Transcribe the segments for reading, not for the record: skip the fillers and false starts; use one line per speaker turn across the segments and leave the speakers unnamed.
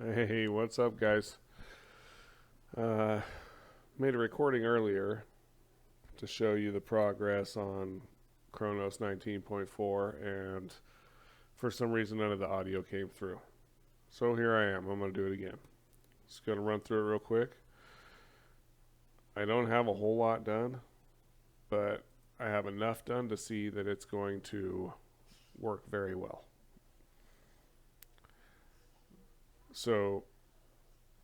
Hey, what's up, guys? Uh, Made a recording earlier to show you the progress on Kronos 19.4, and for some reason, none of the audio came through. So here I am. I'm going to do it again. Just going to run through it real quick. I don't have a whole lot done, but I have enough done to see that it's going to work very well. So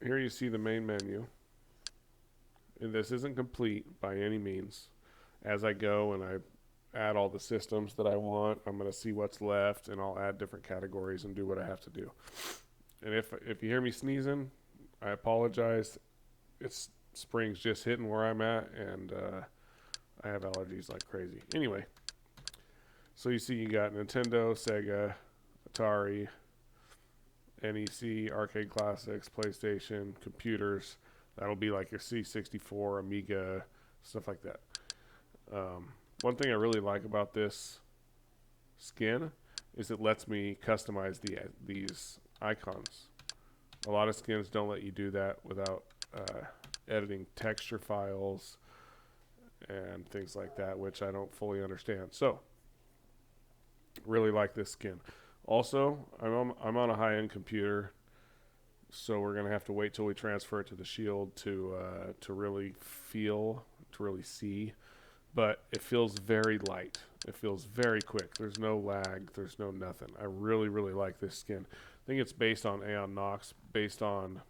here you see the main menu. And this isn't complete by any means. As I go and I add all the systems that I want, I'm going to see what's left, and I'll add different categories and do what I have to do. And if you hear me sneezing, I apologize. It's spring's just hitting where I'm at, and I have allergies like crazy. Anyway, so you see you got Nintendo, Sega, Atari, NEC, Arcade Classics, PlayStation, computers. That'll be like your C64, Amiga, stuff like that. One thing I really like about this skin is it lets me customize these icons. A lot of skins don't let you do that without editing texture files and things like that, which I don't fully understand. So, really like this skin. Also, I'm on a high-end computer, so we're gonna have to wait till we transfer it to the Shield to really feel, to really see. But it feels very light. It feels very quick. There's no lag. There's no nothing. I really, really like this skin. I think it's based on Aeon Nox. Based on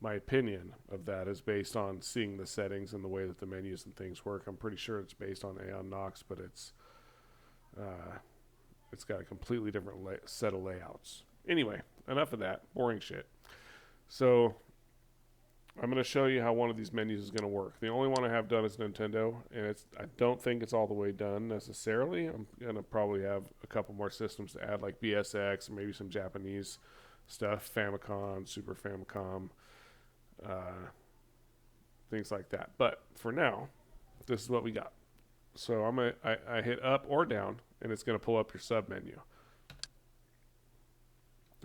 my opinion of that is based on seeing the settings and the way that the menus and things work. I'm pretty sure it's based on Aeon Nox, but it's got a completely different set of layouts. Anyway, enough of that boring shit. So I'm going to show you how one of these menus is going to work. The only one I have done is Nintendo, and I don't think it's all the way done necessarily. I'm going to probably have a couple more systems to add, like BSX, maybe some Japanese stuff, Famicom, Super Famicom, things like that. But for now, this is what we got. So I hit up or down, and it's going to pull up your sub menu.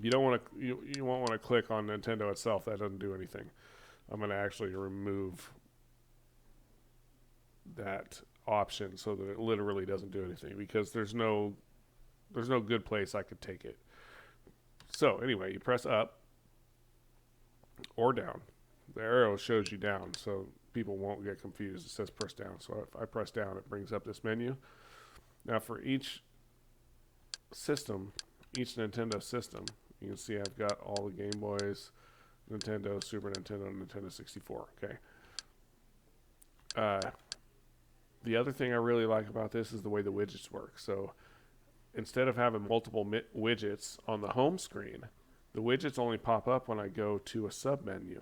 You don't want to you won't want to click on Nintendo itself. That doesn't do anything. I'm going to actually remove that option so that it literally doesn't do anything, because there's no good place I could take it. So anyway, you press up or down. The arrow shows you down, so people won't get confused. It says press down. So if I press down, it brings up this menu. Now for each system, each Nintendo system, you can see I've got all the Game Boys, Nintendo, Super Nintendo, and Nintendo 64. Okay. The other thing I really like about this is the way the widgets work. So instead of having multiple widgets on the home screen, the widgets only pop up when I go to a sub menu.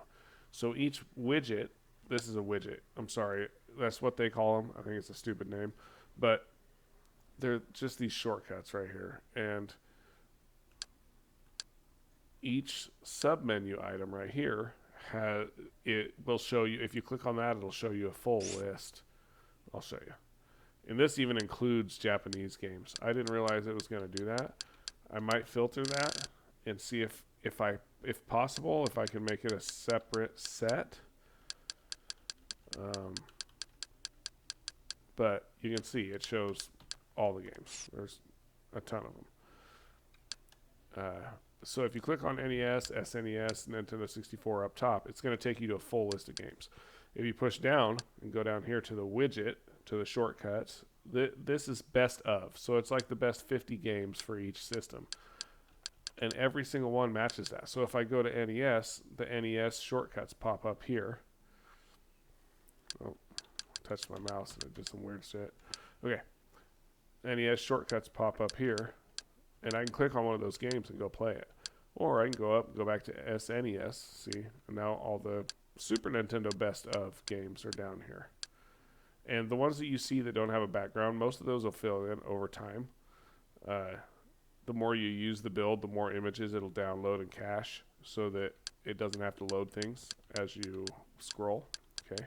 So each widget, this is a widget. I'm sorry, that's what they call them. I think it's a stupid name, but they're just these shortcuts right here. And each sub menu item right here it will show you. If you click on that, it'll show you a full list. I'll show you. And this even includes Japanese games. I didn't realize it was going to do that. I might filter that and see if possible, if I can make it a separate set. But you can see it shows all the games. There's a ton of them. So if you click on NES, SNES, Nintendo 64 up top, it's going to take you to a full list of games. If you push down and go down here to the widget, to the shortcuts, this is best of. So it's like the best 50 games for each system. And every single one matches that. So if I go to NES, the NES shortcuts pop up here. Oh, touched my mouse and it did some weird shit. Okay. NES shortcuts pop up here. And I can click on one of those games and go play it. Or I can go up and go back to SNES. See? And now all the Super Nintendo best of games are down here. And the ones that you see that don't have a background, most of those will fill in over time. The more you use the build, the more images it'll download and cache, so that it doesn't have to load things as you scroll. Okay,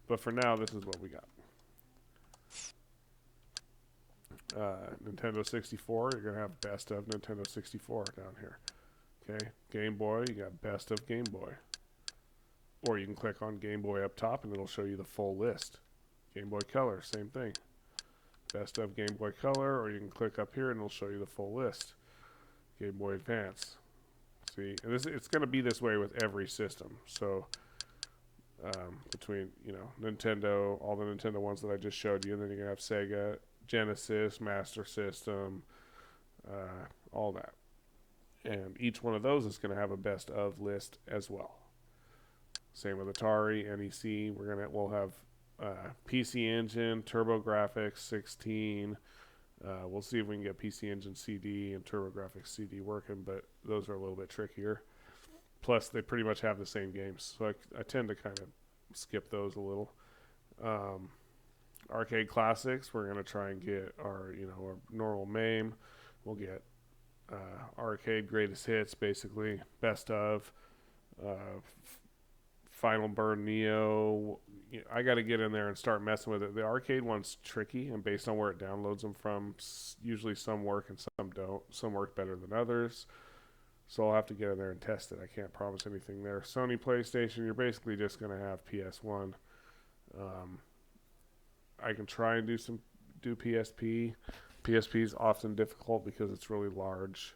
but for now, this is what we got. Nintendo 64, you're going to have best of Nintendo 64 down here. Okay, Game Boy, you got Best of Game Boy. Or you can click on Game Boy up top and it'll show you the full list. Game Boy Color, same thing. Best of Game Boy Color, or you can click up here and it'll show you the full list. Game Boy Advance. See, and it's going to be this way with every system. So between, you know, Nintendo, all the Nintendo ones that I just showed you, and then you're going to have Sega, Genesis, Master System, all that. And each one of those is going to have a best of list as well. Same with Atari, NEC. We'll have PC Engine, TurboGrafx 16. We'll see if we can get PC Engine CD and TurboGrafx CD working, but those are a little bit trickier. Plus, they pretty much have the same games, so I tend to kind of skip those a little. Arcade Classics, we're going to try and get our normal MAME. We'll get Arcade Greatest Hits, basically, best of, Final Burn Neo. I got to get in there and start messing with it. The arcade one's tricky, and based on where it downloads them from, usually some work and some don't. Some work better than others. So I'll have to get in there and test it. I can't promise anything there. Sony PlayStation, you're basically just going to have PS1. I can try and do PSP. PSP is often difficult because it's really large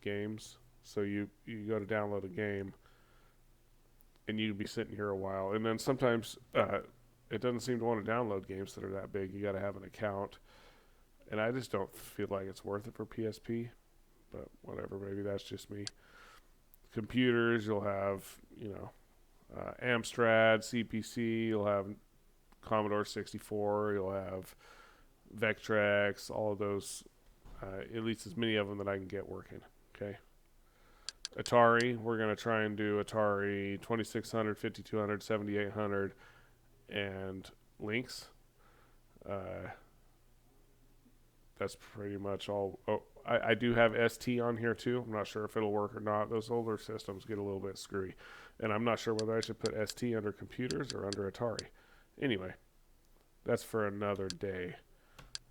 games. So you go to download a game, and you'd be sitting here a while. And then sometimes it doesn't seem to want to download games that are that big. You got to have an account. And I just don't feel like it's worth it for PSP. But whatever, maybe that's just me. Computers, you'll have, Amstrad, CPC, you'll have Commodore 64, you'll have Vectrex, all of those, at least as many of them that I can get working, okay? Atari, we're going to try and do Atari 2600, 5200, 7800, and Lynx. That's pretty much all. Oh, I do have ST on here too. I'm not sure if it'll work or not. Those older systems get a little bit screwy. And I'm not sure whether I should put ST under computers or under Atari. Anyway, that's for another day.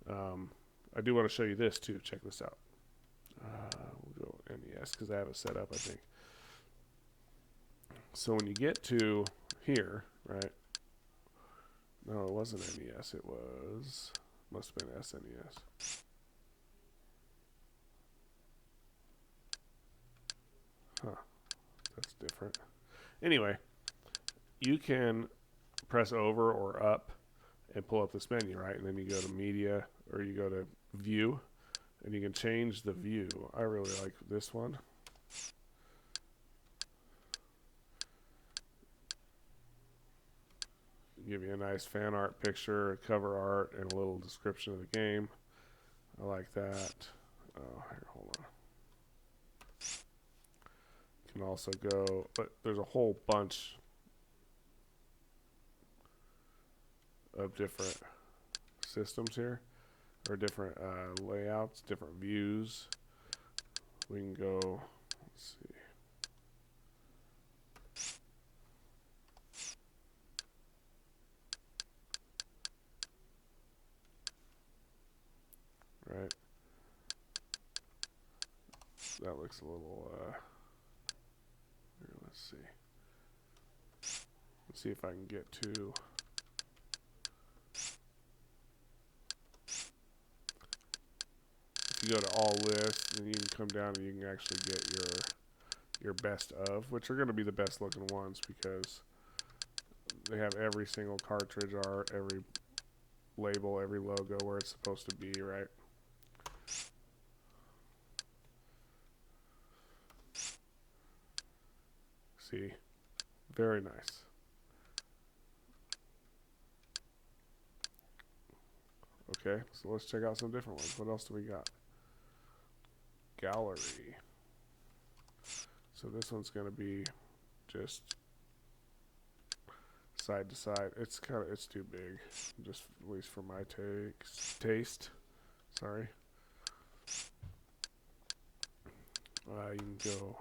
I do want to show you this too. Check this out. We'll go NES because I have it set up, I think. So when you get to here, right? No, it wasn't NES. It must have been SNES. Huh. That's different. Anyway, you can press over or up and pull up this menu, right? And then you go to media or you go to view and you can change the view. I really like this one. Give you a nice fan art picture, cover art, and a little description of the game. I like that. Oh, here, hold on. You can also go, but there's a whole bunch of different systems here, or different layouts, different views. We can go, let's see. Right. That looks a little, here, let's see. Let's see if I can get to, if you go to all lists, then you can come down and you can actually get your best of, which are going to be the best looking ones because they have every single cartridge art, every label, every logo where it's supposed to be, right? See, very nice. Okay, so let's check out some different ones. What else do we got? Gallery. So this one's going to be just side to side. It's too big, just at least for my taste. Sorry. You can go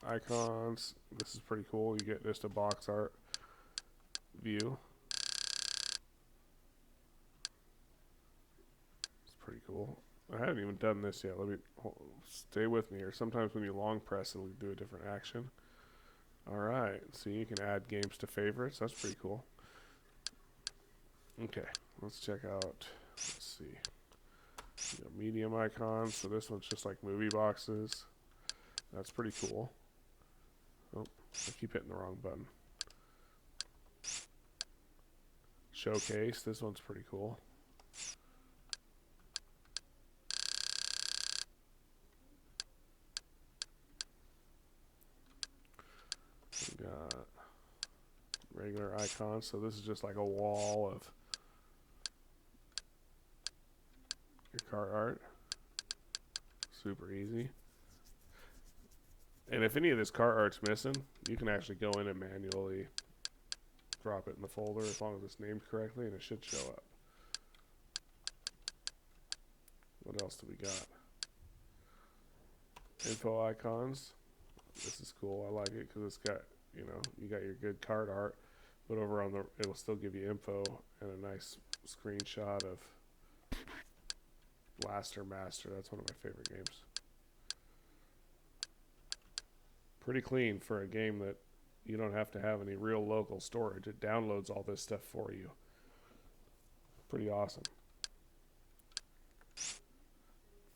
icons. This is pretty cool. You get just a box art view. It's pretty cool. I haven't even done this yet. Let me stay with me here. Sometimes when you long press, it'll do a different action. All right. See, you can add games to favorites. That's pretty cool. Okay. Let's check out. Let's see. Medium icons. So this one's just like movie boxes. That's pretty cool. Oh, I keep hitting the wrong button. Showcase. This one's pretty cool. We got regular icons. So this is just like a wall of your car art. Super easy. And if any of this car art's missing, you can actually go in and manually drop it in the folder as long as it's named correctly, and it should show up. What else do we got? Info icons. This is cool. I like it because it's got, you know, you got your good card art, but over on the, it'll still give you info and a nice screenshot of Blaster Master. That's one of my favorite games. Pretty clean for a game that you don't have to have any real local storage. It downloads all this stuff for you. Pretty awesome.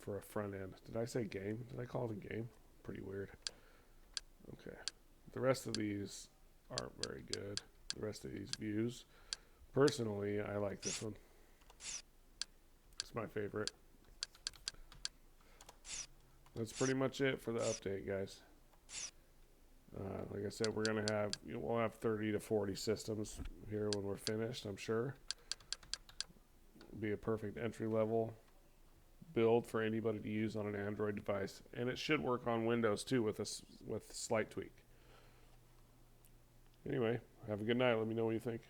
For a front end. Did I say game? Did I call it a game? Pretty weird. Okay. The rest of these aren't very good. The rest of these views. Personally, I like this one. It's my favorite. That's pretty much it for the update, guys. Like I said, we're gonna have, we'll have 30 to 40 systems here when we're finished, I'm sure. It'll be a perfect entry level build for anybody to use on an Android device, and it should work on Windows too with a slight tweak. Anyway, have a good night. Let me know what you think.